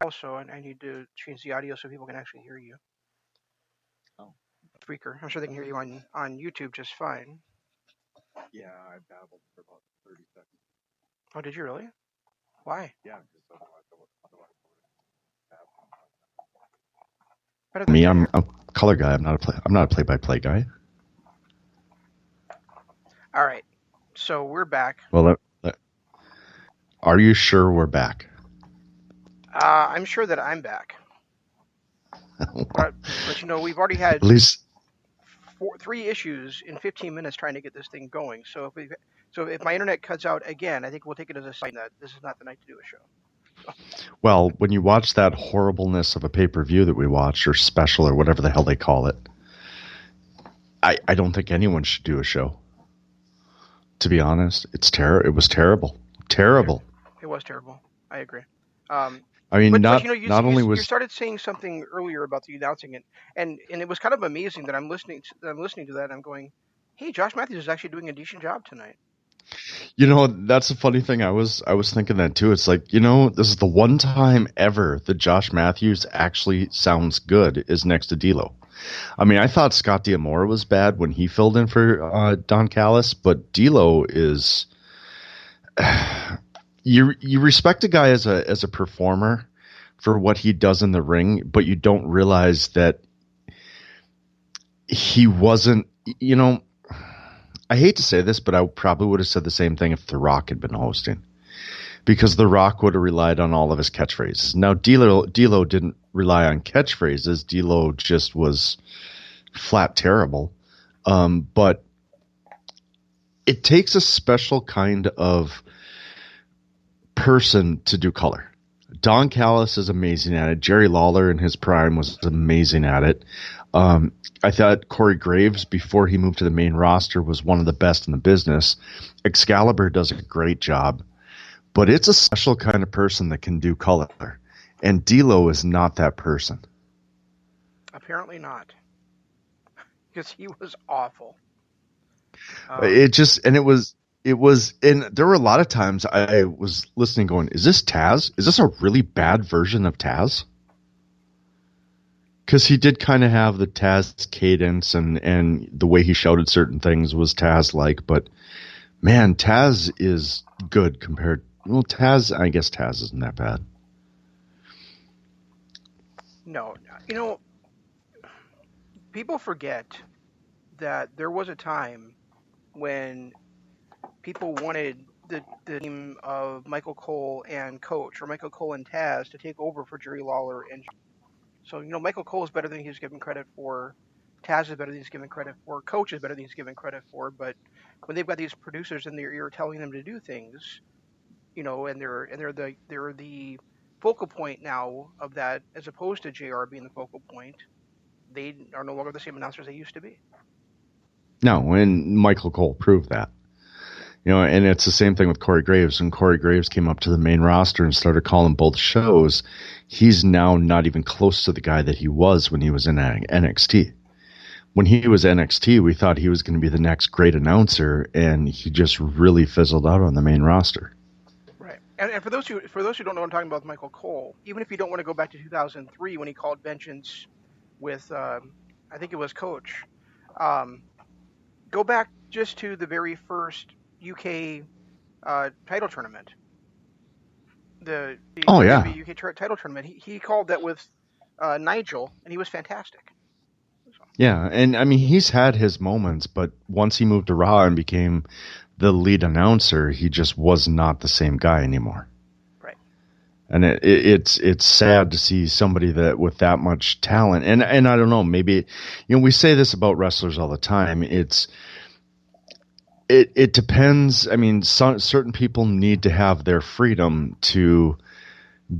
also, and I need to change the audio so people can actually hear you. Oh. Speaker. I'm sure they can hear you on YouTube just fine. Yeah, I babbled for about 30 seconds. Oh, did you really? Why? Yeah, because otherwise I would Better than Me, today. I'm a color guy. I'm not a play-by-play guy. All right. So we're back. Well, are you sure we're back? I'm sure that I'm back. But we've already had At least 3 issues in 15 minutes trying to get this thing going. So if my internet cuts out again, I think we'll take it as a sign that this is not the night to do a show. Well, when you watch that horribleness of a pay-per-view that we watched, or special, or whatever the hell they call it, I don't think anyone should do a show. To be honest, it was terrible. Terrible. It was terrible. I agree. I mean, you started saying something earlier about the announcing it, and it was kind of amazing that I'm listening to that, and I'm going, hey, Josh Matthews is actually doing a decent job tonight. That's a funny thing. I was thinking that too. It's like, this is the one time ever that Josh Matthews actually sounds good is next to D'Lo. I mean, I thought Scott D'Amore was bad when he filled in for Don Callis, but D'Lo is you respect a guy as a performer for what he does in the ring, but you don't realize that he wasn't, I hate to say this, but I probably would have said the same thing if The Rock had been hosting, because The Rock would have relied on all of his catchphrases. Now, D'Lo didn't rely on catchphrases. D'Lo just was flat terrible. But it takes a special kind of person to do color. Don Callis is amazing at it. Jerry Lawler in his prime was amazing at it. I thought Corey Graves, before he moved to the main roster, was one of the best in the business. Excalibur does a great job, but it's a special kind of person that can do color, and D'Lo is not that person. Apparently not, because he was awful. And there were a lot of times I was listening going, is this Taz? Is this a really bad version of Taz? Because he did kind of have the Taz cadence, and the way he shouted certain things was Taz-like. But, man, Taz is good compared... Well, I guess Taz isn't that bad. No. People forget that there was a time when people wanted the team of Michael Cole and Coach, or Michael Cole and Taz, to take over for Jerry Lawler and... So, Michael Cole is better than he's given credit for. Taz is better than he's given credit for. Coach is better than he's given credit for. But when they've got these producers in their ear telling them to do things, and they're the focal point now of that, as opposed to JR being the focal point, they are no longer the same announcers they used to be. No, and Michael Cole proved that. And it's the same thing with Corey Graves. When Corey Graves came up to the main roster and started calling both shows, he's now not even close to the guy that he was when he was in NXT. When he was NXT, we thought he was going to be the next great announcer, and he just really fizzled out on the main roster. Right. And for those who don't know what I'm talking about with Michael Cole, even if you don't want to go back to 2003 when he called Vengeance with, I think it was Coach, go back just to the very first UK title tournament. The UK title tournament. He called that with Nigel, and he was fantastic. So. Yeah, and I mean, he's had his moments, but once he moved to Raw and became the lead announcer, he just was not the same guy anymore. Right. And it's sad to see somebody that with that much talent, and I don't know, maybe we say this about wrestlers all the time. It depends. I mean, certain people need to have their freedom to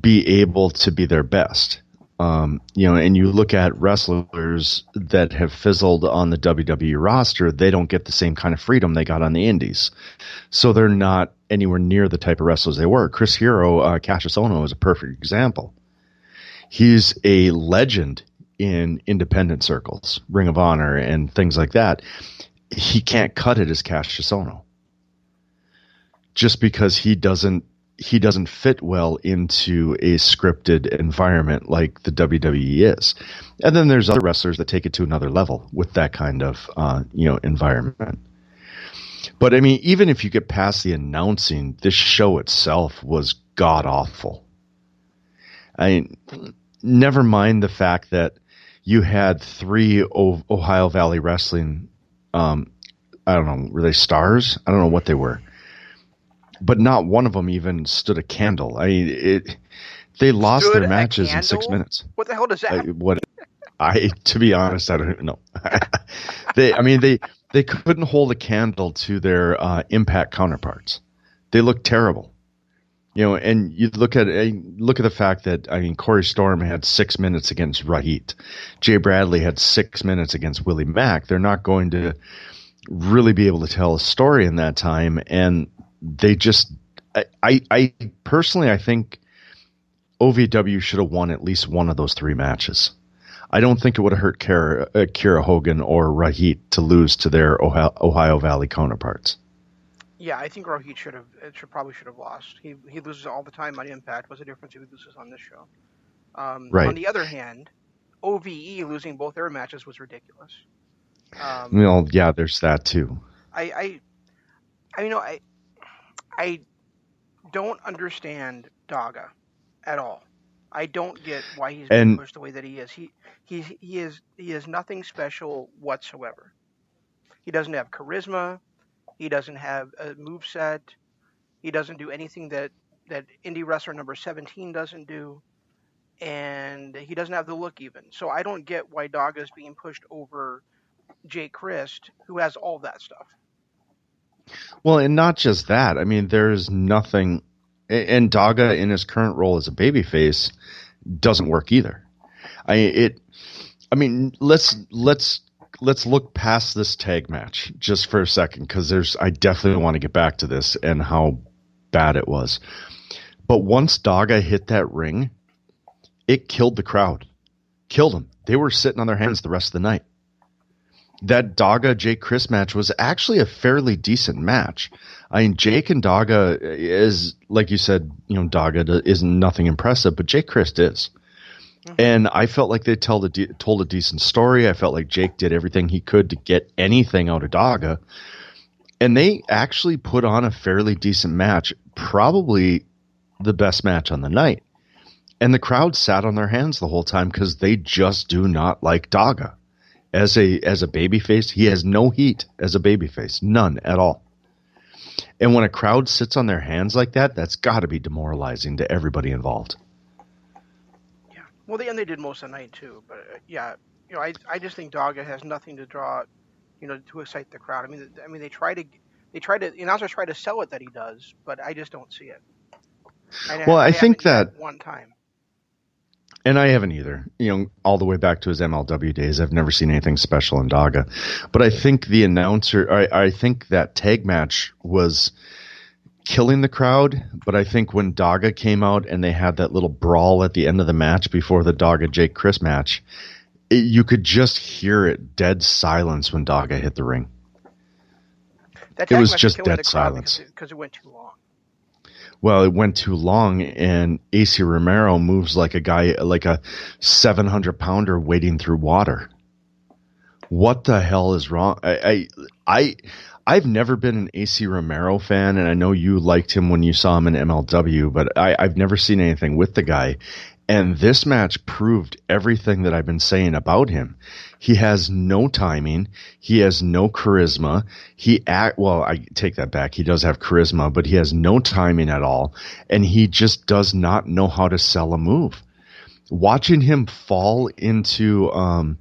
be able to be their best. And you look at wrestlers that have fizzled on the WWE roster, they don't get the same kind of freedom they got on the indies. So they're not anywhere near the type of wrestlers they were. Chris Hero, Cassius Ohno is a perfect example. He's a legend in independent circles, Ring of Honor and things like that. He can't cut it as Cassius Ohno. Just because he doesn't he doesn't fit well into a scripted environment like the WWE is. And then there's other wrestlers that take it to another level with that kind of environment. But I mean, even if you get past the announcing, this show itself was god awful. I mean, never mind the fact that you had 3 Ohio Valley Wrestling, I don't know, were they stars? I don't know what they were. But not one of them even stood a candle. I mean, they lost their matches in 6 minutes. What the hell does that? To be honest, I don't even know. They couldn't hold a candle to their Impact counterparts. They looked terrible. And you look at the fact that, I mean, Corey Storm had 6 minutes against Rahit. Jay Bradley had 6 minutes against Willie Mack. They're not going to really be able to tell a story in that time. And they just, I personally, I think OVW should have won at least one of those 3 matches. I don't think it would have hurt Kiera Hogan or Rahit to lose to their Ohio Valley counterparts. Yeah, I think Rohit probably should have lost. He loses all the time on Impact. What's the difference if he loses on this show? Right. On the other hand, OVE losing both their matches was ridiculous. Yeah, there's that too. I don't understand Daga at all. I don't get why he's being pushed the way that he is. He is nothing special whatsoever. He doesn't have charisma. He doesn't have a moveset. He doesn't do anything that indie wrestler number 17 doesn't do. And he doesn't have the look even. So I don't get why Daga is being pushed over Jake Crist, who has all that stuff. Well, and not just that. I mean, there's nothing... And Daga, in his current role as a babyface, doesn't work either. Let's look past this tag match just for a second, because I definitely want to get back to this and how bad it was. But once Daga hit that ring, it killed the crowd, killed them. They were sitting on their hands the rest of the night. That Daga Jake Crist match was actually a fairly decent match. I mean, Jake and Daga is, like you said, Daga is nothing impressive, but Jake Crist is. Mm-hmm. And I felt like they told a decent story. I felt like Jake did everything he could to get anything out of Daga. And they actually put on a fairly decent match, probably the best match on the night. And the crowd sat on their hands the whole time because they just do not like Daga. As a babyface, he has no heat as a babyface, none at all. And when a crowd sits on their hands like that, that's got to be demoralizing to everybody involved. Yeah, well, they did most of the night too. But I just think Daga has nothing to draw, to excite the crowd. I mean, they try to announcers try to sell it that he does, but I just don't see it. I think that one time. And I haven't either, all the way back to his MLW days. I've never seen anything special in Daga. But I think I think that tag match was killing the crowd. But I think when Daga came out and they had that little brawl at the end of the match before the Daga Jake Crist match, you could just hear it, dead silence when Daga hit the ring. It was just dead silence. Because it went too long. Well, it went too long, and AC Romero moves like a 700-pounder wading through water. What the hell is wrong? I've never been an AC Romero fan, and I know you liked him when you saw him in MLW, but I've never seen anything with the guy. And this match proved everything that I've been saying about him. He has no timing. He has no charisma. I take that back. He does have charisma, but he has no timing at all. And he just does not know how to sell a move. Watching him fall into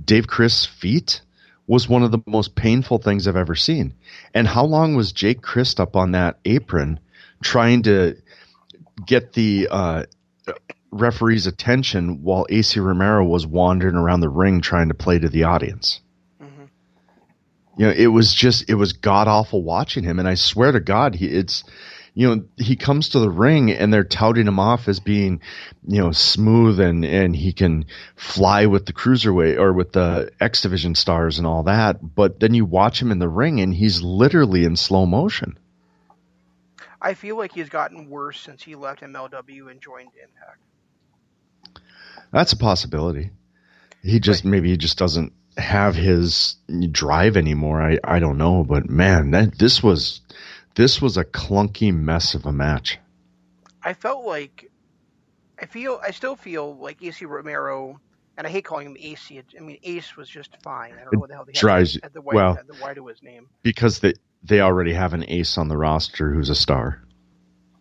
Dave Crist's feet was one of the most painful things I've ever seen. And how long was Jake Crist up on that apron trying to get the referee's attention while AC Romero was wandering around the ring trying to play to the audience? Mm-hmm. It was god awful watching him. And I swear to God, he comes to the ring and they're touting him off as being, smooth and he can fly with the cruiserweight or with the X Division stars and all that. But then you watch him in the ring and he's literally in slow motion. I feel like he's gotten worse since he left MLW and joined Impact. That's a possibility. Maybe he just doesn't have his drive anymore. I don't know, but man, this was a clunky mess of a match. I still feel like AC Romero, and I hate calling him AC. I mean, Ace was just fine. I don't know what the hell they had the Y to his name. Because they already have an ace on the roster who's a star.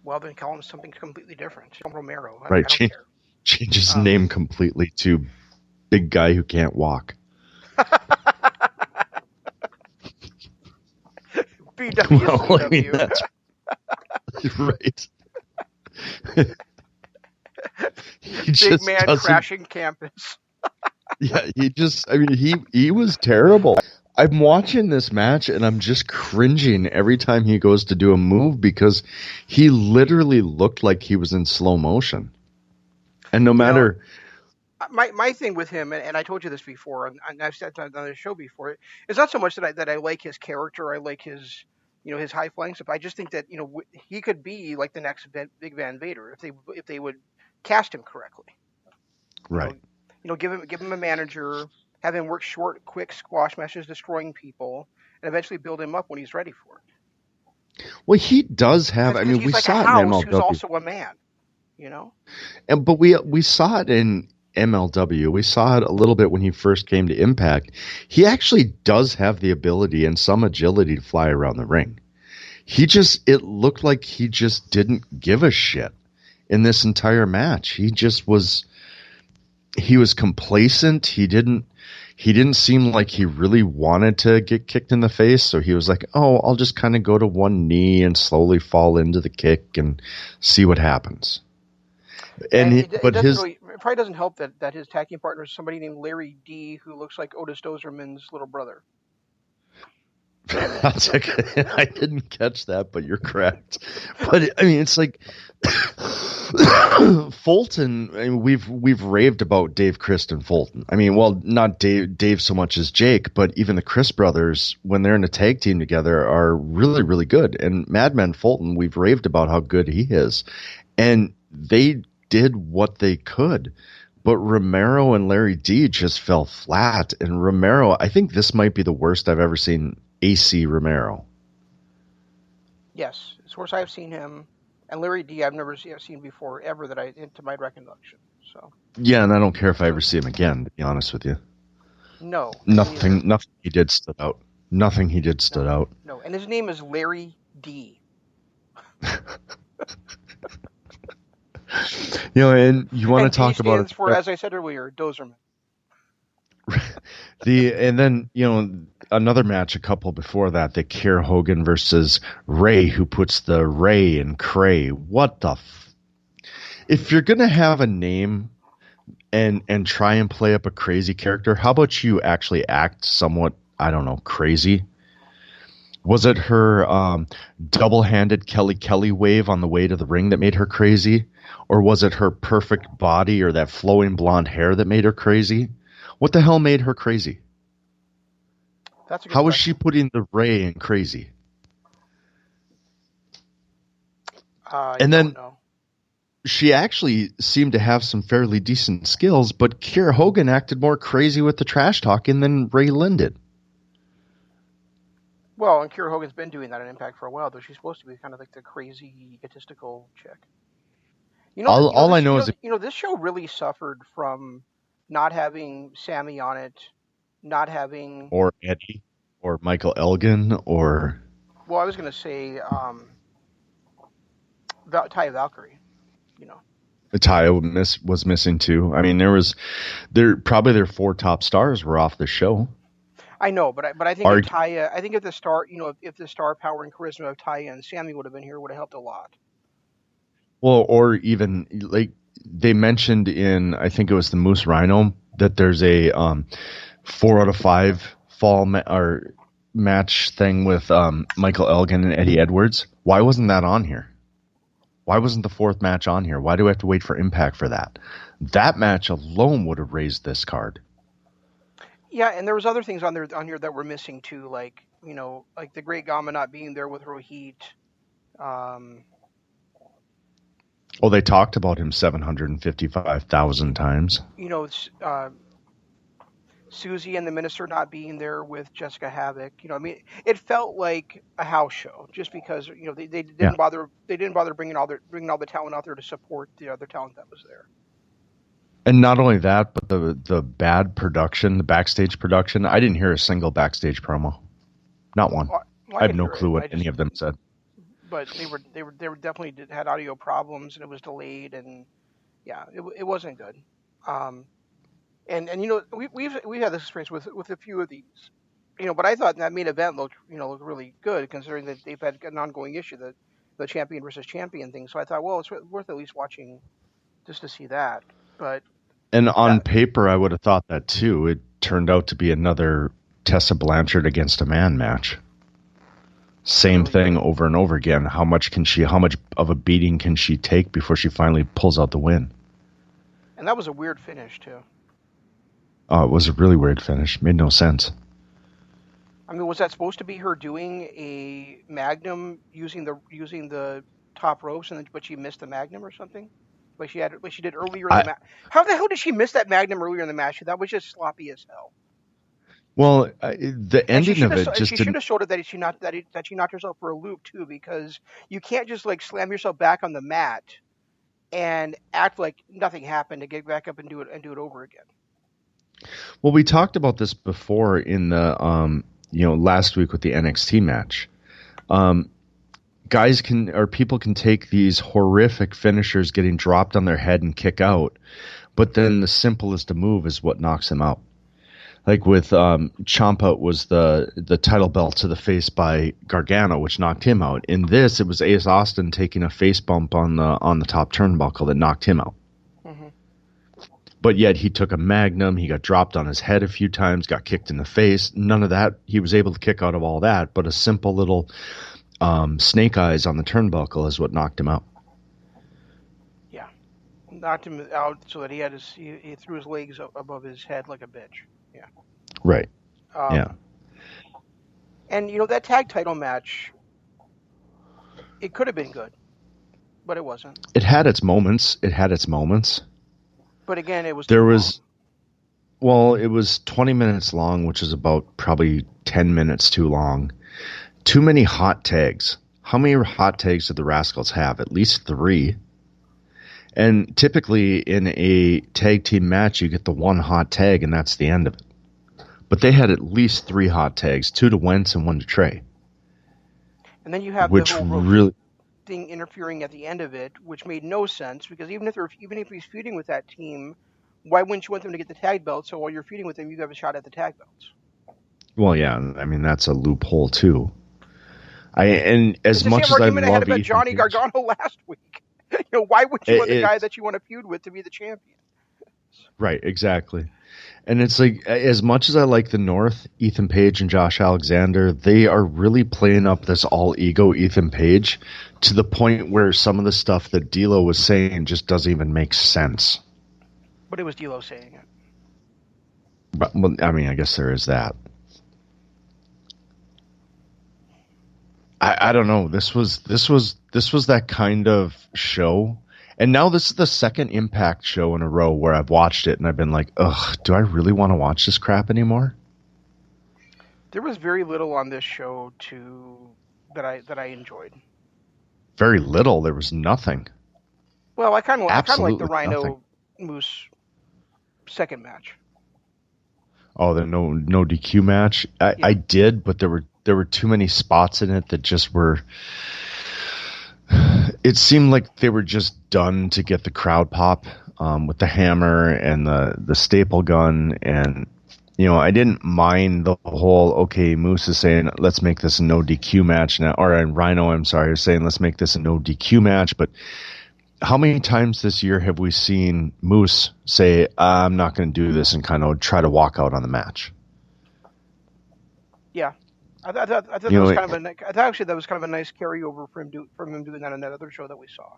Well, then call him something completely different. Call him Romero. Right, I don't care. Change his name completely to Big Guy Who Can't Walk. BWCW. Well, I mean, that's right. Big man crashing campus. Yeah, he was terrible. I'm watching this match and I'm just cringing every time he goes to do a move because he literally looked like he was in slow motion. And no matter... My thing with him, and I told you this before, and I've said on the show before, it's not so much that I like his character, I like his high flying stuff. I just think that he could be like the next Big Van Vader if they would cast him correctly. Right. Give him a manager, have him work short, quick squash matches, destroying people, and eventually build him up when he's ready for it. Well, he does have. I mean, we saw it in MLW. Who's also a man, But we saw it in MLW. We saw it a little bit when he first came to Impact. He actually does have the ability and some agility to fly around the ring. It looked like he just didn't give a shit in this entire match. He was complacent. He didn't seem like he really wanted to get kicked in the face. So he was like, oh, I'll just kind of go to one knee and slowly fall into the kick and see what happens. It probably doesn't help that his tag team partner is somebody named Larry D, who looks like Otis Dozerman's little brother. I didn't catch that, but you're correct. But I mean, it's like Fulton. I mean, we've raved about Dave Christ and Fulton. I mean, well, not Dave so much as Jake, but even the Chris brothers, when they're in a tag team together, are really, really good. And Madman Fulton, we've raved about how good he is, and they did what they could. But Romero and Larry D just fell flat. And Romero, I think this might be the worst I've ever seen AC Romero. Yes, it's the worst I've seen him. And Larry D I've never seen before, ever, to my recollection. So. Yeah, and I don't care if I ever see him again, to be honest with you. No. Nothing he did stood out. Nothing he did stood out. No, and his name is Larry D. And you want to talk about it for, as I said earlier, Dozerman. And then another match a couple before that, the Kier Hogan versus Ray, who puts the Ray in Cray. What the? If you're gonna have a name and try and play up a crazy character, how about you actually act somewhat, I don't know, crazy? Was it her double-handed Kelly wave on the way to the ring that made her crazy? Or was it her perfect body or that flowing blonde hair that made her crazy? What the hell made her crazy? How was she putting the Ray in crazy? And then she actually seemed to have some fairly decent skills, but Kier Hogan acted more crazy with the trash talking than Ray Lynn did. Well, and Kier Hogan's been doing that in Impact for a while, though she's supposed to be kind of like the crazy, egotistical chick. This show really suffered from not having Sammy on it, not having... Or Eddie, or Michael Elgin, or... Well, I was going to say Taya Valkyrie, Taya was missing too. I mean, probably their four top stars were off the show. I know, but I think if Taya, if the star, if the star power and charisma of Taya and Sammy would have been here, would have helped a lot. Well, or even like they mentioned in, I think it was the Moose Rhino, that there's a 4 out of 5 fall match thing with Michael Elgin and Eddie Edwards. Why wasn't that on here? Why wasn't the 4th match on here? Why do we have to wait for Impact for that? That match alone would have raised this card. Yeah, and there was other things on here that were missing too, like the Great Gama not being there with Rohit. Oh, they talked about him 755,000 times. Susie and the minister not being there with Jessica Havoc. It felt like a house show just because they didn't bother bringing all the talent out there to support the other talent that was there. And not only that, but the bad production, the backstage production. I didn't hear a single backstage promo, not one. I have no clue what any of them said. But they were definitely had audio problems, and it was delayed, and yeah, it wasn't good. And we've had this experience with a few of these, but I thought that main event looked really good considering that they've had an ongoing issue, the champion versus champion thing. So I thought, well, it's worth at least watching just to see that. And on paper, I would have thought that too. It turned out to be another Tessa Blanchard against a man match. Same thing over and over again. How much of a beating can she take before she finally pulls out the win? And that was a weird finish too. Oh, it was a really weird finish. Made no sense. I mean, was that supposed to be her doing a Magnum using the top ropes, but she missed the Magnum or something? Like she did earlier in the match. How the hell did she miss that Magnum earlier in the match? That was just sloppy as hell. Well, the ending of it just she should have showed it that she knocked herself for a loop too, because you can't just like slam yourself back on the mat and act like nothing happened to get back up and do it over again. Well, we talked about this before in the last week with the NXT match. People can take these horrific finishers getting dropped on their head and kick out, but then the simplest of move is what knocks them out. Like with Ciampa, it was the title belt to the face by Gargano, which knocked him out. In this, it was Ace Austin taking a face bump on the top turnbuckle that knocked him out. Mm-hmm. But yet he took a Magnum, he got dropped on his head a few times, got kicked in the face. None of that. He was able to kick out of all that, but a simple little snake eyes on the turnbuckle is what knocked him out. Yeah, knocked him out so that he threw his legs above his head like a bitch. Yeah. Right. Yeah. And that tag title match, it could have been good, but it wasn't. It had its moments. But again, it was. Well, it was 20 minutes long, which is about probably 10 minutes too long. Too many hot tags. How many hot tags did the Rascals have? At least 3. And typically in a tag team match, you get the one hot tag, and that's the end of it. But they had at least 3 hot tags, 2 to Wentz and 1 to Trey. And then you have the whole thing interfering at the end of it, which made no sense, because even if he's feuding with that team, why wouldn't you want them to get the tag belts? So while you're feuding with them, you have a shot at the tag belts. Well, yeah, I mean that's a loophole too. As much as I love Ethan Johnny Page, Gargano last week, why would you want the guy that you want to feud with to be the champion? Right, exactly. And it's like, as much as I like the North, Ethan Page and Josh Alexander, they are really playing up this all-ego Ethan Page to the point where some of the stuff that D'Lo was saying just doesn't even make sense. But it was D'Lo saying it. But, well, I mean, I guess there is that. I don't know. This was that kind of show. And now this is the second Impact show in a row where I've watched it and I've been like, ugh, do I really want to watch this crap anymore? There was very little on this show that I enjoyed. Very little. There was nothing. Well, I kind of like the Rhino Moose second match. Oh, the no DQ match? I did, but there were too many spots in it that just were... It seemed like they were just done to get the crowd pop with the hammer and the staple gun. And, I didn't mind the whole, okay, Moose is saying, let's make this a no DQ match now. Or Rhino, I'm sorry, is saying, let's make this a no DQ match. But how many times this year have we seen Moose say, I'm not going to do this, and kind of try to walk out on the match? Yeah. I thought that was that was kind of a nice carryover from him doing that on that other show that we saw.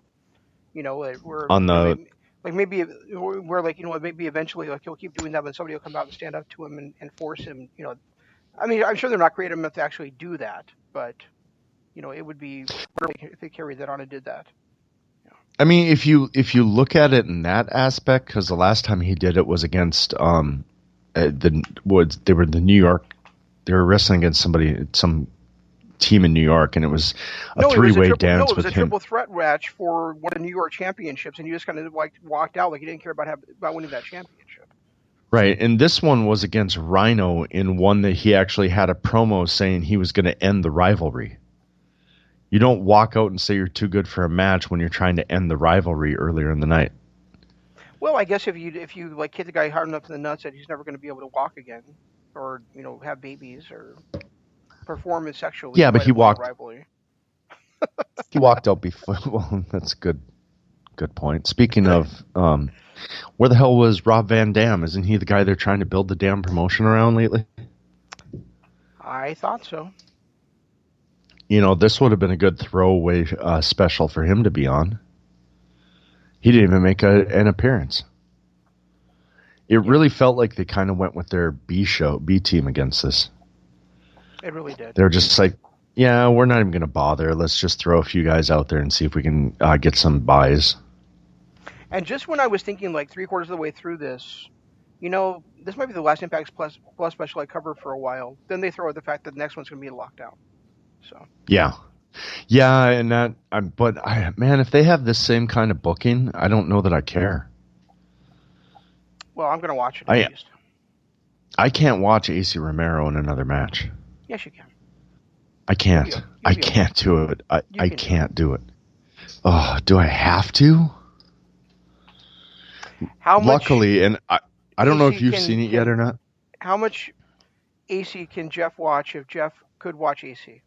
Maybe eventually he'll keep doing that, but somebody will come out and stand up to him and force him. I mean, I'm sure they're not creative enough to actually do that, but it would be if they carried that on and did that. I mean, if you look at it in that aspect, because the last time he did it was against they were the New York. They were wrestling against some team in New York, and it was a three-way dance No, it was with a him. triple threat match for one of the New York championships, and you just kind of walked out like you didn't care about winning that championship. Right, and this one was against Rhino in one that he actually had a promo saying he was going to end the rivalry. You don't walk out and say you're too good for a match when you're trying to end the rivalry earlier in the night. Well, I guess if you like hit the guy hard enough in the nuts that he's never going to be able to walk again, or have babies or perform sexually. Yeah, but he walked. Rivalry. He walked out before. Well, that's good point. Speaking of, where the hell was Rob Van Dam? Isn't he the guy they're trying to build the damn promotion around lately? I thought so. This would have been a good throwaway special for him to be on. He didn't even make an appearance. It really felt like they kind of went with their B team against this. It really did. They're just like, yeah, we're not even going to bother. Let's just throw a few guys out there and see if we can get some buys. And just when I was thinking like 3/4 of the way through this, this might be the last Impact Plus special I cover for a while. Then they throw out the fact that the next one's going to be a lockdown. So. Yeah, and man, if they have this same kind of booking, I don't know that I care. Well, I'm going to watch it at least. I can't watch AC Romero in another match. Yes, you can. I can't. I can't do it. I can't do it. Oh, do I have to? Luckily, and I don't know if you've seen it yet or not. How much AC can Jeff watch if Jeff could watch AC?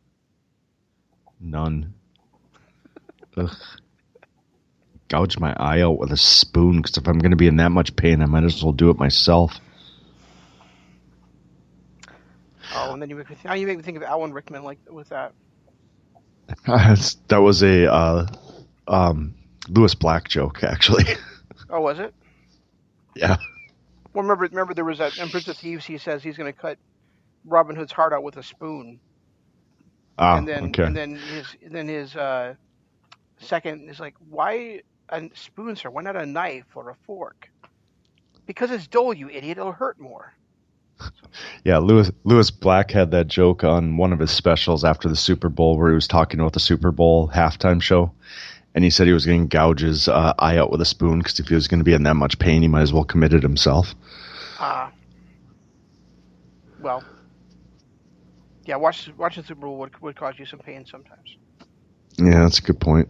None. Ugh. Gouge my eye out with a spoon, because if I'm going to be in that much pain, I might as well do it myself. Oh, and then you make me think of Alan Rickman with that. That was a Lewis Black joke, actually. Oh, was it? Yeah. Well, remember there was that in Prince of Thieves. He says he's going to cut Robin Hood's heart out with a spoon. Okay. And then his second is like, why a spoon, sir? Why not a knife or a fork? Because it's dull, you idiot. It'll hurt more. Yeah, Lewis Black had that joke on one of his specials after the Super Bowl where he was talking about the Super Bowl halftime show. And he said he was going to gouge his eye out with a spoon because if he was going to be in that much pain, he might as well commit it himself. Well, yeah, watching the Super Bowl would cause you some pain sometimes. Yeah, that's a good point.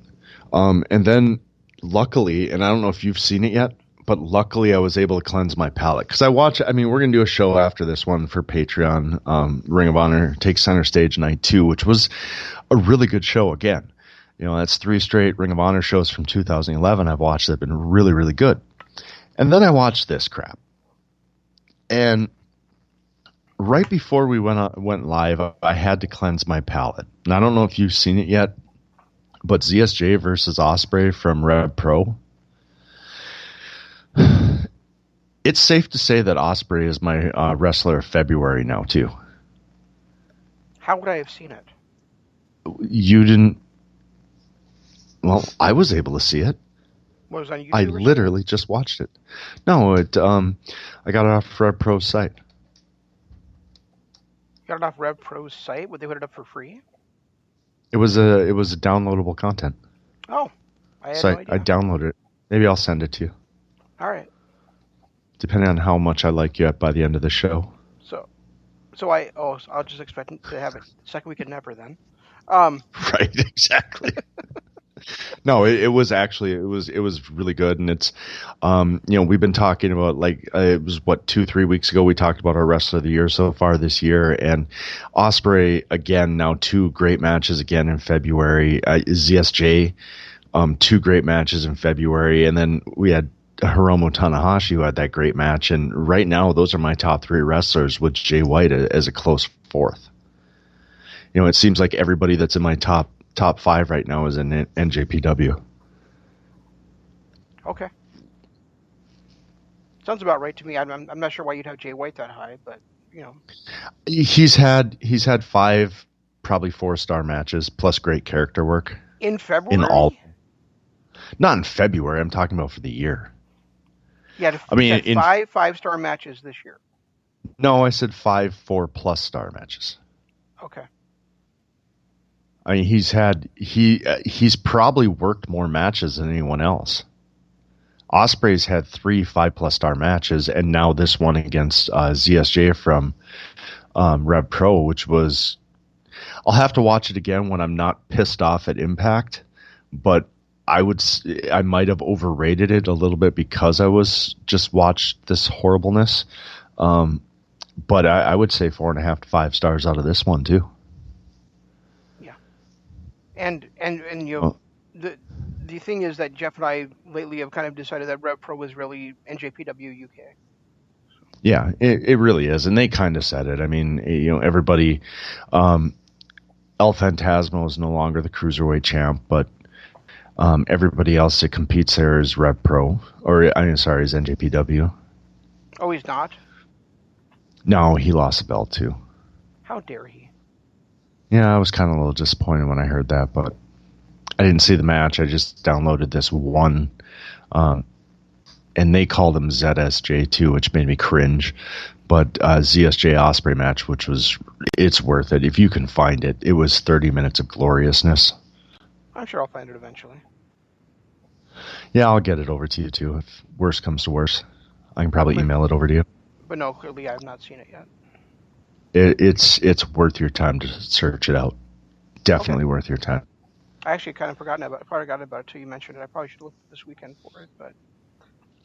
And then, luckily, and I don't know if you've seen it yet, but luckily I was able to cleanse my palate. Because we're going to do a show after this one for Patreon, Ring of Honor Takes Center Stage Night 2, which was a really good show again. That's 3 straight Ring of Honor shows from 2011 I've watched that have been really, really good. And then I watched this crap. And right before we went live, I had to cleanse my palate. And I don't know if you've seen it yet, but ZSJ versus Ospreay from Rev Pro. It's safe to say that Ospreay is my wrestler of February now, too. How would I have seen it? You didn't... Well, I was able to see it. What, was it on YouTube? I literally just watched it. No, I got it off Rev Pro's site. You got it off Rev Pro's site? Would they put it up for free? It was a downloadable content. Oh, I had no idea. I downloaded it. Maybe I'll send it to you. All right. Depending on how much I like you by the end of the show. So I'll just expect to have it second week in Never then. Right, exactly. No, it was really good, and it's we've been talking about it was 2-3 weeks ago we talked about our wrestler of the year so far this year, and Ospreay again now 2 great matches again in February. ZSJ 2 great matches in February, and then we had Hiromu Tanahashi who had that great match, and right now those are my top 3 wrestlers with Jay White as a close 4th. It seems like everybody that's in my top 5 right now is in NJPW. Okay. Sounds about right to me. I'm not sure why you'd have Jay White that high, but he's had 5 probably 4-star matches plus great character work. In February? In all. Not in February. I'm talking about for the year. Yeah, I mean, in 5-star matches this year. No, I said 5 4+ star matches. Okay. I mean, he's probably worked more matches than anyone else. Ospreay's had 3 5+ star matches, and now this one against ZSJ from Rev Pro, which was. I'll have to watch it again when I'm not pissed off at Impact, but I might have overrated it a little bit because I was just watched this horribleness. But I would say 4.5 to 5 stars out of this one too. Yeah, and you know, the thing is that Jeff and I lately have kind of decided that Rev Pro was really NJPW UK. Yeah, it really is, and they kind of said it. I mean, everybody. El Phantasmo is no longer the cruiserweight champ, but everybody else that competes there is Rev Pro, is NJPW. Oh, he's not? No, he lost the belt too. How dare he? Yeah, I was kind of a little disappointed when I heard that, but I didn't see the match. I just downloaded this one, and they called him ZSJ too, which made me cringe. But ZSJ Ospreay match, it's worth it. If you can find it, it was 30 minutes of gloriousness. I'm sure I'll find it eventually. Yeah, I'll get it over to you too. If worse comes to worse, I can probably email it over to you. But no, clearly I have not seen it yet. It's worth your time to search it out. Definitely worth your time. I actually kind of forgot about it until you mentioned it. I probably should look this weekend for it, but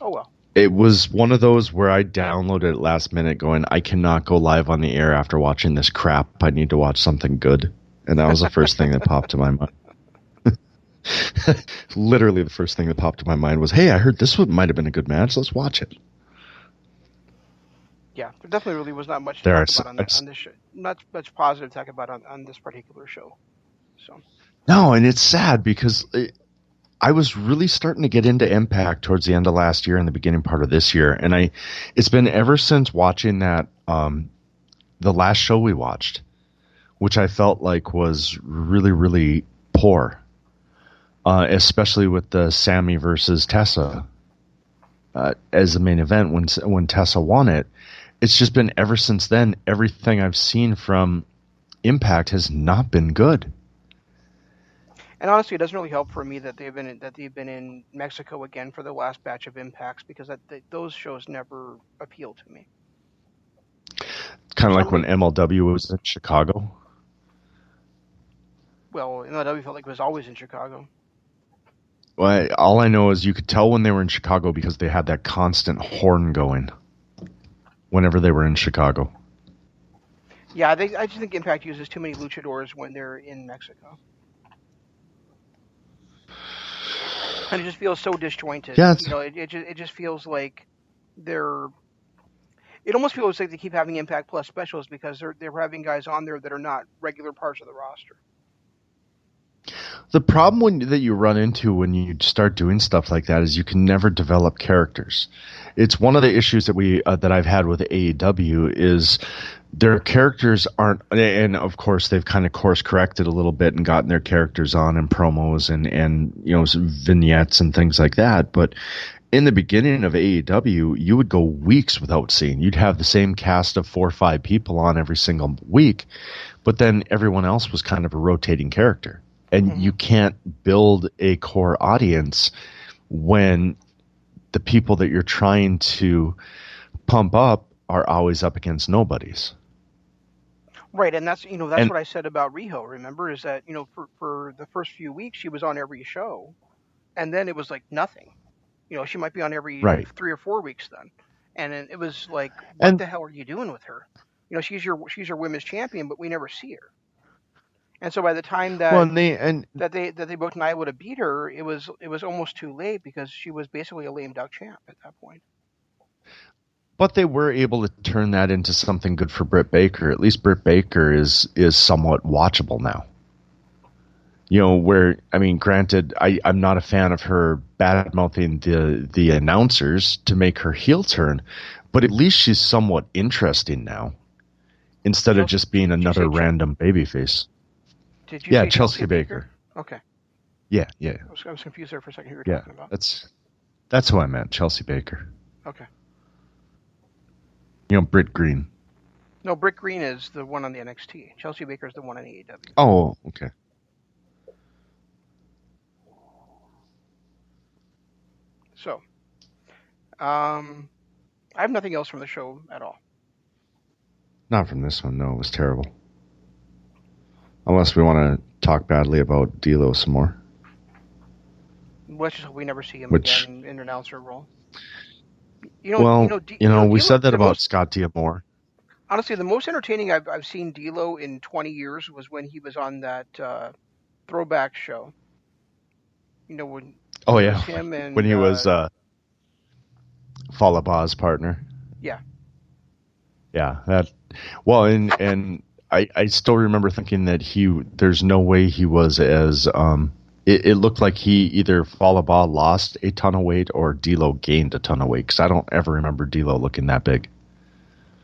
oh well. It was one of those where I downloaded it last minute going, I cannot go live on the air after watching this crap. I need to watch something good. And that was the first thing that popped to my mind. Literally the first thing that popped to my mind was, hey, I heard this might have been a good match. Let's watch it. Yeah, there definitely really was not much to talk about on this show. Not much positive to talk about on this particular show. So. No, and it's sad because I was really starting to get into Impact towards the end of last year and the beginning part of this year, and it's been ever since watching that the last show we watched, which I felt like was really, really poor, especially with the Sammy versus Tessa as the main event when Tessa won it. It's just been ever since then, everything I've seen from Impact has not been good. And honestly, it doesn't really help for me that they've been in Mexico again for the last batch of Impacts, because those shows never appeal to me. Kind of like when MLW was in Chicago. Well, MLW felt like it was always in Chicago. Well, all I know is you could tell when they were in Chicago because they had that constant horn going whenever they were in Chicago. Yeah, I just think Impact uses too many luchadors when they're in Mexico. And it just feels so disjointed. Yeah, it just feels like it almost feels like they keep having Impact Plus specials because they're having guys on there that are not regular parts of the roster. The problem that you run into when you start doing stuff like that is you can never develop characters. It's one of the issues that I've had with AEW is their characters aren't, and of course they've kind of course corrected a little bit and gotten their characters on in promos and some vignettes and things like that. But in the beginning of AEW, you would go weeks without seeing. You'd have the same cast of 4 or 5 people on every single week, but then everyone else was kind of a rotating character. And you can't build a core audience when the people that you're trying to pump up are always up against nobodies. Right, and that's what I said about Riho. Remember, is that for the first few weeks she was on every show, and then it was like nothing. She might be on every 3 or 4 weeks then, and then it was like, what the hell are you doing with her? She's your women's champion, but we never see her. And so by the time that they booked Nyla to beat her, it was almost too late because she was basically a lame duck champ at that point. But they were able to turn that into something good for Britt Baker. At least Britt Baker is somewhat watchable now. Granted, I'm not a fan of her bad-mouthing the announcers to make her heel turn, but at least she's somewhat interesting now, instead of just being another random babyface. Did you Yeah, say Chelsea Baker. Okay. Yeah. I was confused there for a second who you were Yeah, talking about. that's who I meant, Chelsea Baker. Okay. Britt Green. No, Britt Green is the one on the NXT. Chelsea Baker is the one on AEW. Oh, okay. So, I have nothing else from the show at all. Not from this one. No, it was terrible. Unless we want to talk badly about D'Lo some more. Let's just hope we never see him Which- again in an announcer role. We D'Lo- said that the about most- Scott D'Amore. Honestly, the most entertaining I've seen D'Lo in 20 years was when he was on that throwback show. When Oh it yeah, was him and when he was Fallah Bahh's partner. Yeah. Yeah, that. Well, and I still remember thinking that there's no way he was as it looked like he either Fallah Bahh lost a ton of weight or D'Lo gained a ton of weight, because I don't ever remember D'Lo looking that big.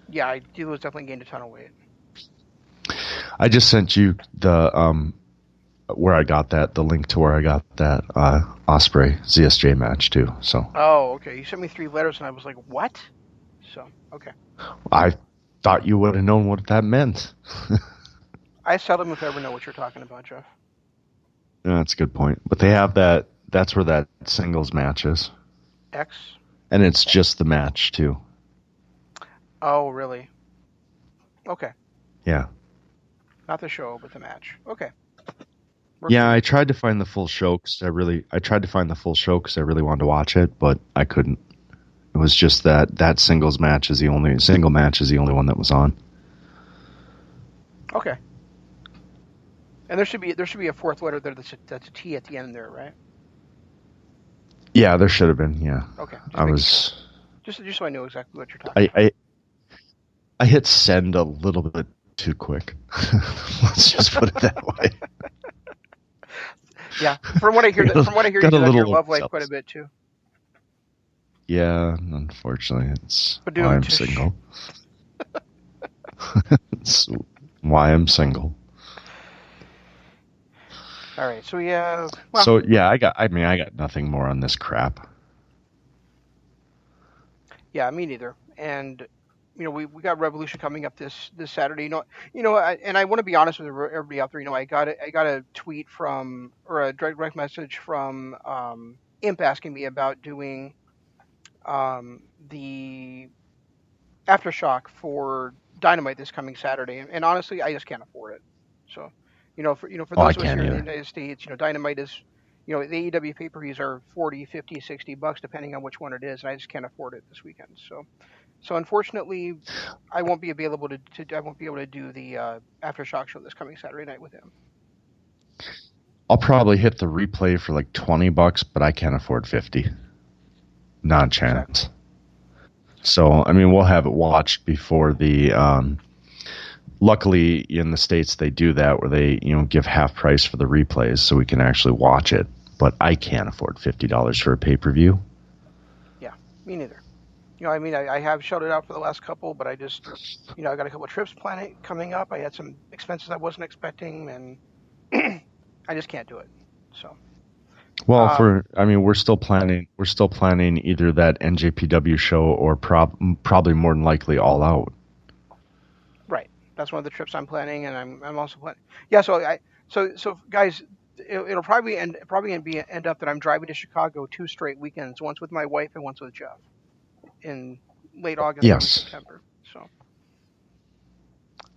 Yeah, D'Lo's definitely gained a ton of weight. I just sent you the where I got that, the link to where I got that Ospreay ZSJ match too. So. Oh, okay. You sent me 3 letters, and I was like, "What?" So, okay. I thought you would have known what that meant. I seldom, if ever, know what you're talking about, Jeff. Yeah, that's a good point. But they have that. That's where that singles match is, X. and it's just the match too. Oh, really? Okay. Yeah. Not the show, but the match. Okay. Yeah, I tried to find the full show because I really wanted to watch it, but I couldn't. It was just that single match is the only one that was on. Okay. And there should be a 4th letter there that's a T at the end there, right? Yeah, there should have been. Yeah. Okay. Just so I know exactly what you're talking about. I hit send a little bit too quick. Let's just put it that way. Yeah. From what I hear, you do that your love life quite a bit too. Yeah, unfortunately, it's But why I'm single. It's why I'm single. All right, so yeah. Well, So yeah, I got nothing more on this crap. Yeah, me neither. And we got Revolution coming up this Saturday. And I want to be honest with everybody out there. I got a tweet or a direct message from Imp asking me about doing the Aftershock for Dynamite this coming Saturday. And honestly, I just can't afford it. So, for those of us here in the United States, Dynamite is, the AEW pay-per-views are $40, $50, $60 depending on which one it is, and I just can't afford it this weekend. So unfortunately, I won't be able to do the Aftershock show this coming Saturday night with him. I'll probably hit the replay for like $20, but I can't afford $50. Not a chance. Exactly. So we'll have it watched before the. Luckily, in the States, they do that where they give half price for the replays, so we can actually watch it. But I can't afford $50 for a pay-per-view. Yeah, me neither. I have shelled it out for the last couple, but I just, I got a couple of trips coming up. I had some expenses I wasn't expecting, and I just can't do it. So. Well, we're still planning either that NJPW show or probably more than likely All Out. Right. That's one of the trips I'm planning, and I'm also planning. Yeah. So guys, it'll probably end up that I'm driving to Chicago 2 straight weekends, once with my wife and once with Jeff, in late August and September. So.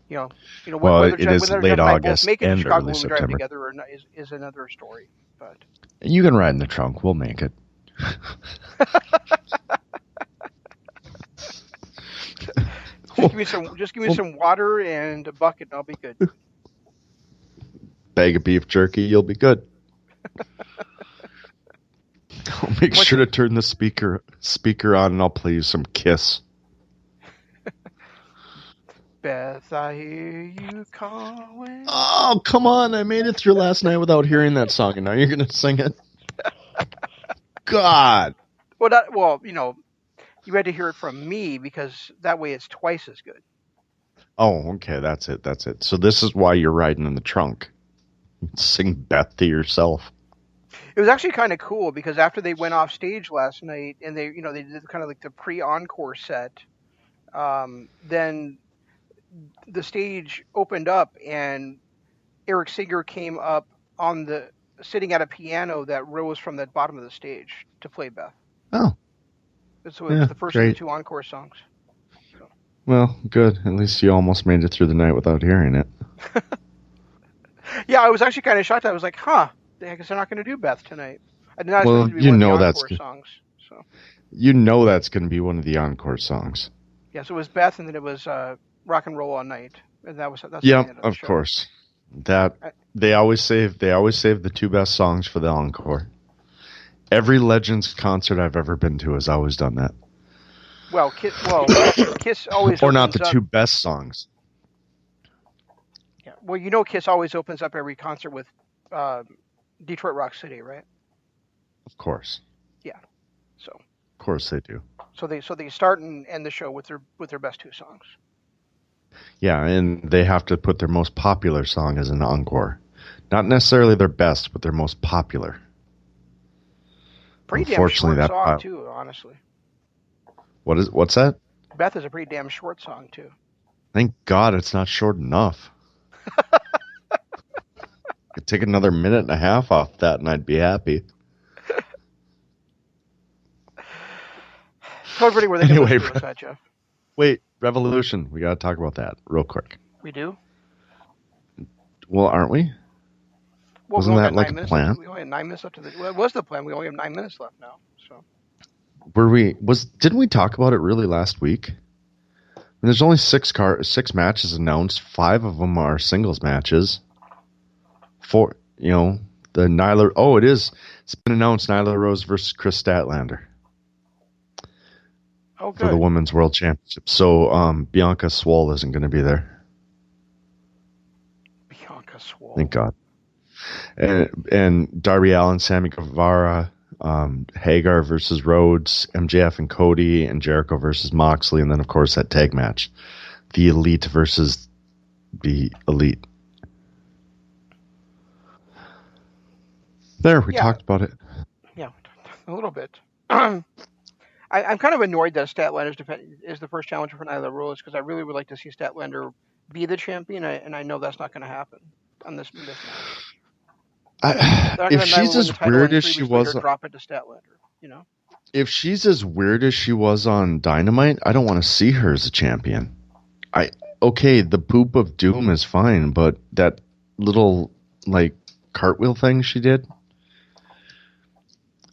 Well, it is late August make it and Chicago early when we drive September. together or not is another story. But you can ride in the trunk. We'll make it. Just give me some water and a bucket, and I'll be good. Bag of beef jerky, you'll be good. I'll make sure to turn the speaker on, and I'll play you some Kiss. Beth, I hear you calling. Oh, come on. I made it through last night without hearing that song, and now you're going to sing it? God. Well, you had to hear it from me because that way it's twice as good. Oh, okay. That's it. So this is why you're riding in the trunk. Sing Beth to yourself. It was actually kind of cool because after they went off stage last night and they did kind of like the pre-encore set, then the stage opened up and Eric Singer came up sitting at a piano that rose from the bottom of the stage to play Beth. Oh. So it was the first of the 2 encore songs. So. Well, good. At least you almost made it through the night without hearing it. Yeah, I was actually kind of shocked. I was like, I guess they're not going to do Beth tonight. I did not expect it to be you one know of the that's encore songs. So. You know that's going to be one of the encore songs. Yeah, so it was Beth, and then it was Rock and Roll All Night, and that's yeah, the of show. Course. They always save the 2 best songs for the encore. Every Legends concert I've ever been to has always done that. Well, Kiss always or not the up. 2 best songs. Yeah, well, Kiss always opens up every concert with Detroit Rock City, right? Of course. Yeah. So. Of course they do. So they start and end the show with their best 2 songs. Yeah, and they have to put their most popular song as an encore. Not necessarily their best, but their most popular. Pretty damn short song too, honestly. What's that? Beth is a pretty damn short song too. Thank God it's not short enough. Could take another minute and a half off that and I'd be happy. Tell everybody where they can listen to us at, Jeff. Wait, Revolution. We got to talk about that real quick. We do? Well, aren't we? Well, wasn't that like a plan? We only had 9 minutes left it was the plan. We only have 9 minutes left now. So. Didn't we talk about it really last week? There's only 6 matches announced. 5 of them are singles matches. 4, the Nyla. Oh, it is. It's been announced. Nyla Rose versus Chris Statlander. Oh, good. For the Women's World Championship. So Bianca Swole isn't going to be there. Bianca Swole. Thank God. And Darby Allin, Sammy Guevara, Hagar versus Rhodes, MJF and Cody, and Jericho versus Moxley, and then of course that tag match, the Elite versus the Elite. There, we talked about it. Yeah, a little bit. I'm kind of annoyed that Statlander is the first challenger for Nyla Rose because I really would like to see Statlander be the champion, and I know that's not going to happen on this match. If she's as weird as she was, drop it to Statlander. If she's as weird as she was on Dynamite, I don't want to see her as a champion. The poop of doom is fine, but that little cartwheel thing she did,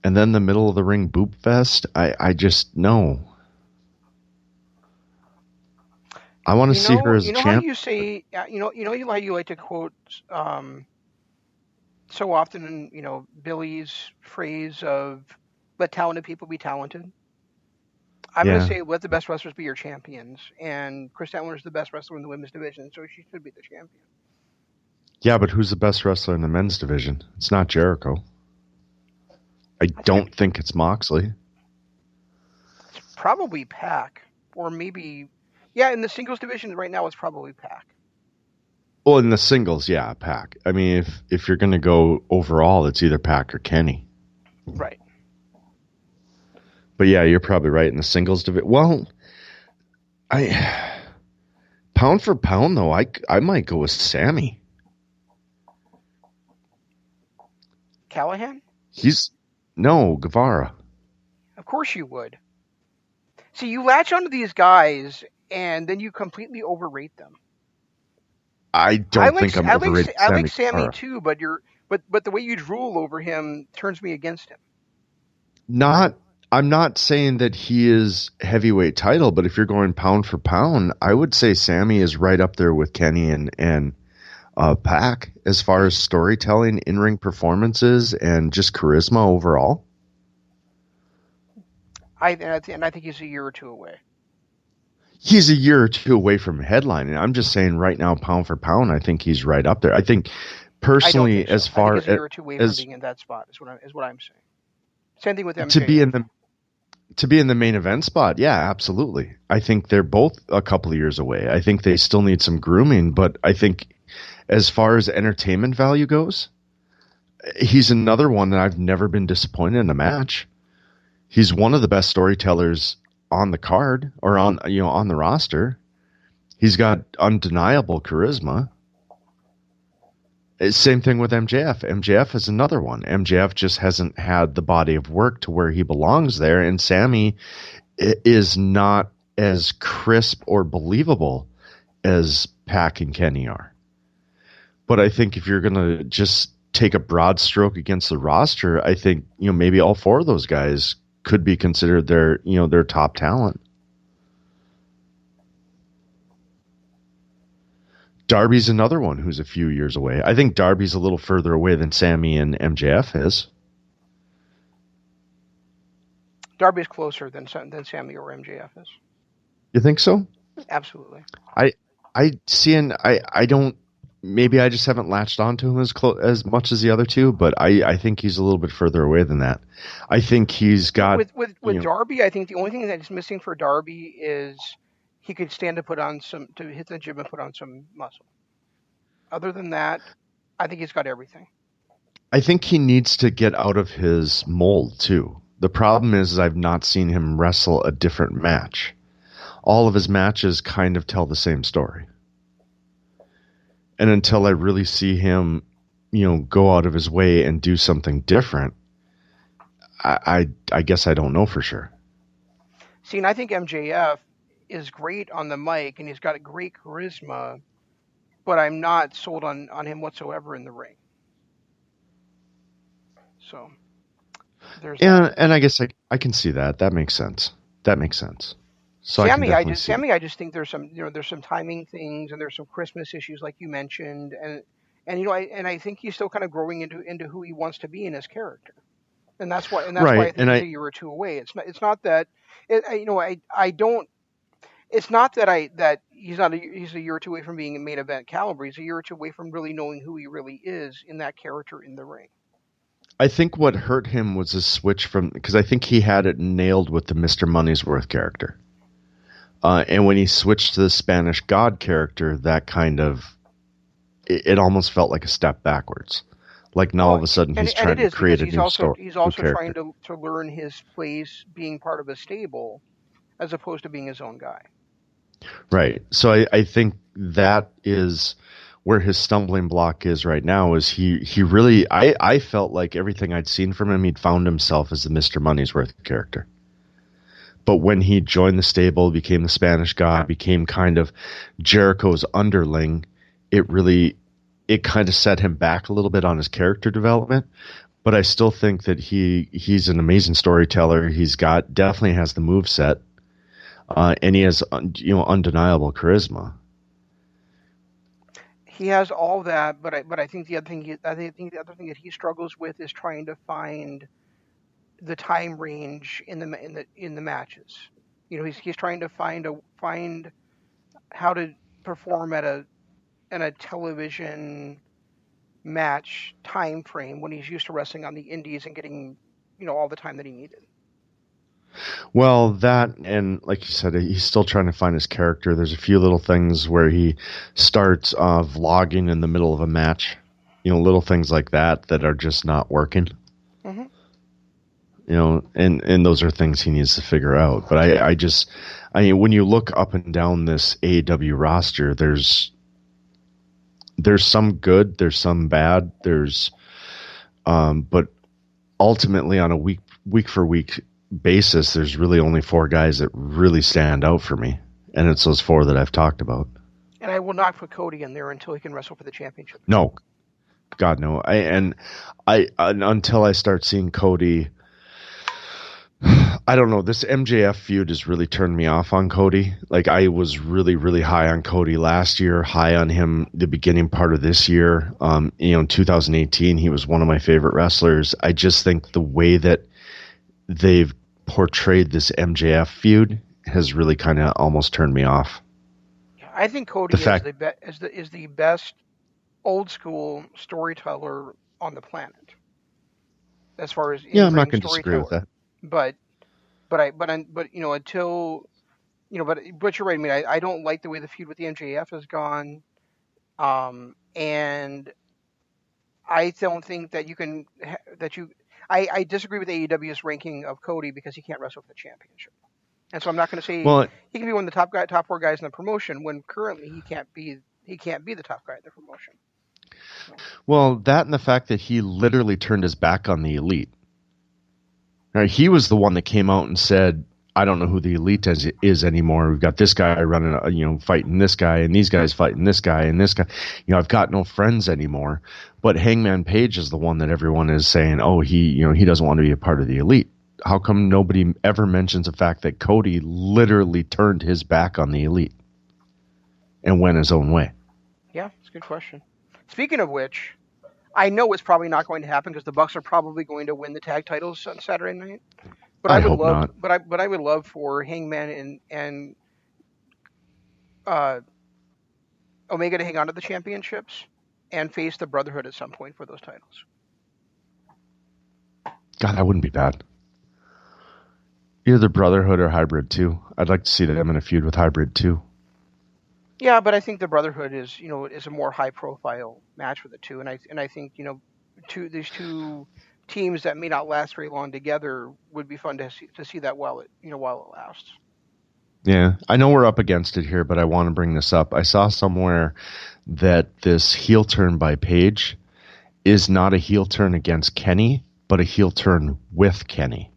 and then the middle of the ring boop fest, I just no. I want to see her as a champion. How you say, how you like to quote. So often, Billy's phrase of "let talented people be talented." I'm going to say, "Let the best wrestlers be your champions," and Chris Statlander is the best wrestler in the women's division, so she should be the champion. Yeah, but who's the best wrestler in the men's division? It's not Jericho. I don't think it's Moxley. It's probably Pac, or maybe, in the singles division right now, it's probably Pac. Well, in the singles, Pac. I mean, if you're going to go overall, it's either Pac or Kenny. Right. But you're probably right in the singles division. Well, pound for pound though, I might go with Sammy. Callahan? Guevara. Of course you would. See, you latch onto these guys and then you completely overrate them. I don't think I'm overrating Sammy. I like Sammy too, but the way you drool over him turns me against him. I'm not saying that he is heavyweight title, but if you're going pound for pound, I would say Sammy is right up there with Kenny and Pac as far as storytelling, in-ring performances, and just charisma overall. I think he's a year or two away. He's a year or two away from headlining. I'm just saying right now, pound for pound, I think he's right up there. I think personally, as far as a year or two away from being in that spot is what I'm saying. Same thing with MJF. To be in the main event spot, yeah, absolutely. I think they're both a couple of years away. I think they still need some grooming, but I think as far as entertainment value goes, he's another one that I've never been disappointed in a match. He's one of the best storytellers on the card or on the roster. He's got undeniable charisma. Same thing with MJF. MJF is another one. MJF just hasn't had the body of work to where he belongs there, and Sammy is not as crisp or believable as Pac and Kenny are. But I think if you're going to just take a broad stroke against the roster, I think maybe all four of those guys could be considered their top talent. Darby's another one who's a few years away. I think Darby's a little further away than Sammy and MJF is. Darby's closer than Sammy or MJF is. You think so? Absolutely. I see, and I don't. Maybe I just haven't latched onto him as much as the other two, but I think he's a little bit further away than that. I think he's got with Darby. I think the only thing that's missing for Darby is he could stand to hit the gym and put on some muscle. Other than that, I think he's got everything. I think he needs to get out of his mold too. The problem is I've not seen him wrestle a different match. All of his matches kind of tell the same story. And until I really see him, go out of his way and do something different, I guess I don't know for sure. See, and I think MJF is great on the mic, and he's got a great charisma, but I'm not sold on him whatsoever in the ring. So, there's and I guess I can see that. That makes sense. So Sammy, I just think there's some timing things, and there's some Christmas issues like you mentioned, and I think he's still kind of growing into who he wants to be in his character, and that's why I think he's a year or two away. It's not that he's a year or two away from being a main event caliber. He's a year or two away from really knowing who he really is in that character in the ring. I think what hurt him was a switch because I think he had it nailed with the Mr. Money'sworth character. And when he switched to the Spanish God character, that kind of, it almost felt like a step backwards. Like now all of a sudden he's trying to create a new story. He's also trying to learn his place being part of a stable as opposed to being his own guy. Right. So I think that is where his stumbling block is right now is he really, I felt like everything I'd seen from him, he'd found himself as the Mr. Money'sworth character. But when he joined the stable, became the Spanish God, became kind of Jericho's underling, it kind of set him back a little bit on his character development. But I still think that he's an amazing storyteller. Definitely has the moveset, and he has undeniable charisma. He has all that, but I think the other thing that he struggles with is trying to find the time range in the matches. He's trying to find how to perform in a television match time frame when he's used to wrestling on the indies and getting all the time that he needed. Well, that, and like you said, he's still trying to find his character. There's a few little things where he starts vlogging in the middle of a match, little things like that are just not working. Mm-hmm. And those are things he needs to figure out. But I mean, when you look up and down this AEW roster, there's some good, there's some bad, but ultimately on a week for week basis, there's really only four guys that really stand out for me, and it's those four that I've talked about. And I will not put Cody in there until he can wrestle for the championship. No, God no. Until I start seeing Cody. I don't know. This MJF feud has really turned me off on Cody. Like, I was really, really high on Cody last year, high on him the beginning part of this year. In 2018, he was one of my favorite wrestlers. I just think the way that they've portrayed this MJF feud has really kind of almost turned me off. I think Cody is the best old school storyteller on the planet. As far as I'm not going to disagree with that. But you're right. I mean, I don't like the way the feud with the MJF has gone. And I don't think that you can I disagree with AEW's ranking of Cody because he can't wrestle for the championship. And so I'm not going to say he can be one of the top 4 guys in the promotion when currently he can't be the top guy in the promotion. Well, that and the fact that he literally turned his back on the Elite. Now, he was the one that came out and said, I don't know who the Elite is anymore. We've got this guy running, fighting this guy, and these guys fighting this guy, and this guy. I've got no friends anymore. But Hangman Page is the one that everyone is saying, oh, he doesn't want to be a part of the Elite. How come nobody ever mentions the fact that Cody literally turned his back on the Elite and went his own way? Yeah, it's a good question. Speaking of which, I know it's probably not going to happen because the Bucks are probably going to win the tag titles on Saturday night. But I would love, not. But I would love for Hangman and Omega to hang on to the championships and face the Brotherhood at some point for those titles. God, that wouldn't be bad. Either Brotherhood or Hybrid 2. I'd like to see them in a feud with Hybrid 2. Yeah, but I think the Brotherhood is a more high profile match for the two, and I think these two teams that may not last very long together would be fun to see that while it lasts. Yeah, I know we're up against it here, but I want to bring this up. I saw somewhere that this heel turn by Page is not a heel turn against Kenny, but a heel turn with Kenny,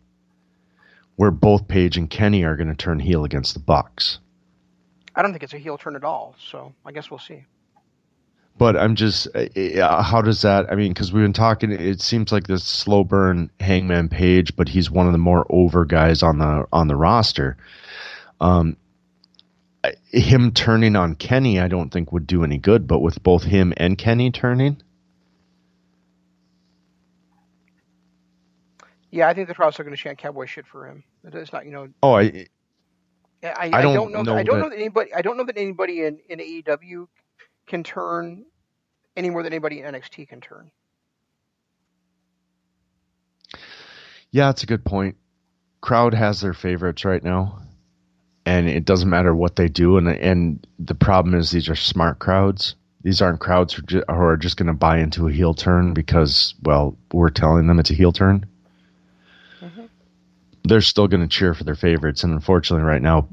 where both Page and Kenny are going to turn heel against the Bucks. I don't think it's a heel turn at all, so I guess we'll see. But I'm just, how does that, because we've been talking, it seems like this slow burn Hangman Page, but he's one of the more over guys on the roster. Him turning on Kenny, I don't think would do any good, but with both him and Kenny turning? Yeah, I think the crowd's still going to chant cowboy shit for him. It's not, Oh, I don't know that anybody in AEW can turn any more than anybody in NXT can turn. Yeah, it's a good point. Crowd has their favorites right now, and it doesn't matter what they do. And the problem is these are smart crowds. These aren't crowds who are just going to buy into a heel turn because, well, we're telling them it's a heel turn. Mm-hmm. They're still going to cheer for their favorites, and unfortunately right now,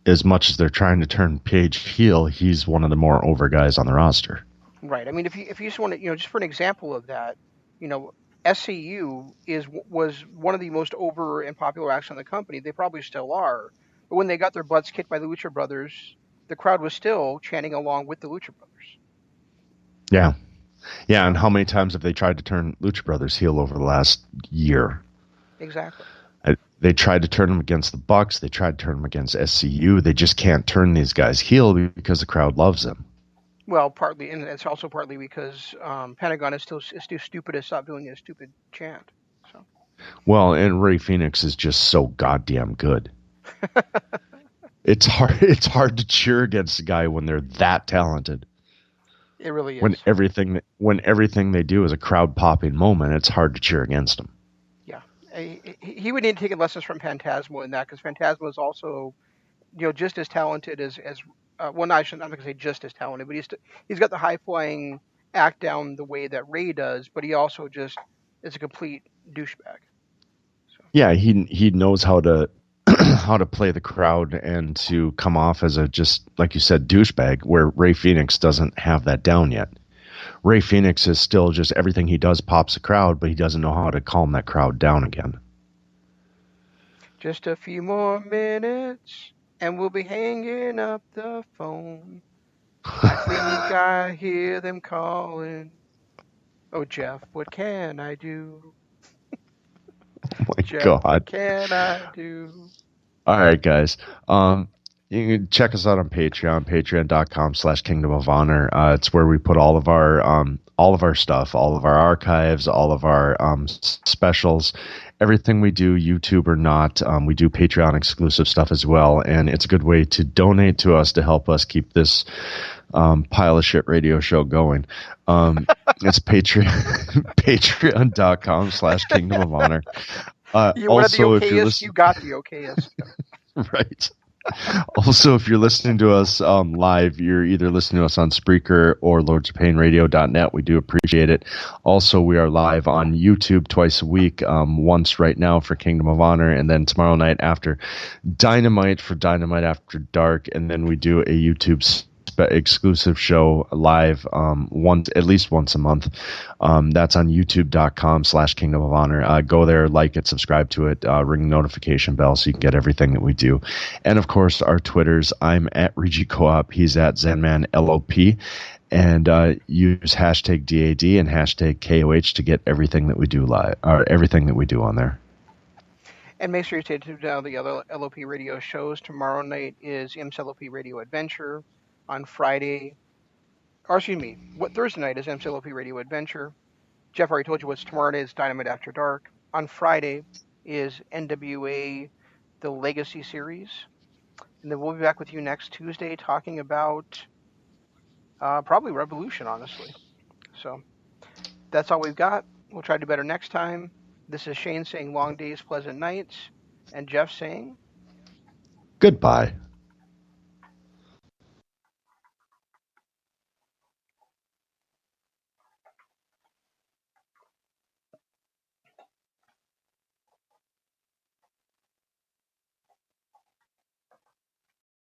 as much as they're trying to turn Page heel, he's one of the more over guys on the roster. Right. If you just want to, just for an example of that, SCU was one of the most over and popular acts in the company. They probably still are. But when they got their butts kicked by the Lucha Brothers, the crowd was still chanting along with the Lucha Brothers. Yeah. Yeah, and how many times have they tried to turn Lucha Brothers heel over the last year? Exactly. They tried to turn them against the Bucks. They tried to turn them against SCU. They just can't turn these guys heel because the crowd loves them. Well, partly, and it's also partly because Pentagon is too stupid to stop doing a stupid chant. So. Well, and Ray Phoenix is just so goddamn good. It's hard to cheer against a guy when they're that talented. It really is. When everything they do is a crowd popping moment, it's hard to cheer against them. Yeah, he would need to take lessons from Phantasmo in that, because Phantasmo is also, just as talented as well, I'm not going to say just as talented, but he's got the high flying act down the way that Ray does, but he also just is a complete douchebag. So. Yeah, he knows how to how to play the crowd and to come off as a, just like you said, douchebag, where Ray Phoenix doesn't have that down yet. Ray Phoenix is still just, everything he does pops the crowd, but he doesn't know how to calm that crowd down again. Just a few more minutes and we'll be hanging up the phone. I think I hear them calling. Oh, Jeff, what can I do? Oh my Jeff, God. What can I do? All right, guys. You can check us out on Patreon, patreon.com/Kingdom of Honor. It's where we put all of our stuff, all of our archives, all of our specials, everything we do, YouTube or not. We do Patreon exclusive stuff as well, and it's a good way to donate to us to help us keep this pile of shit radio show going. It's patreon.com/Kingdom of Honor. You wanted the okayest, you got the okayest. Right. Also, if you're listening to us live, you're either listening to us on Spreaker or lordsofpainradio.net. We do appreciate it. Also, we are live on YouTube twice a week, once right now for Kingdom of Honor, and then tomorrow night after Dynamite for Dynamite After Dark, and then we do a YouTube exclusive show live at least once a month. That's on youtube.com/Kingdom of Honor. Go there, like it, subscribe to it, ring the notification bell so you can get everything that we do. And of course, our Twitters. I'm at Regi Co-op. He's at ZenmanLOP. And use hashtag DAD and hashtag KOH to get everything that we do live, or everything that we do on there. And make sure you stay tuned to the other LOP radio shows. Tomorrow night is MCLOP Radio Adventure. On Friday, Thursday night is MCLOP Radio Adventure. Jeff already told you what's tomorrow night is Dynamite After Dark. On Friday is NWA The Legacy Series. And then we'll be back with you next Tuesday talking about probably Revolution, honestly. So that's all we've got. We'll try to do better next time. This is Shane saying long days, pleasant nights. And Jeff saying goodbye.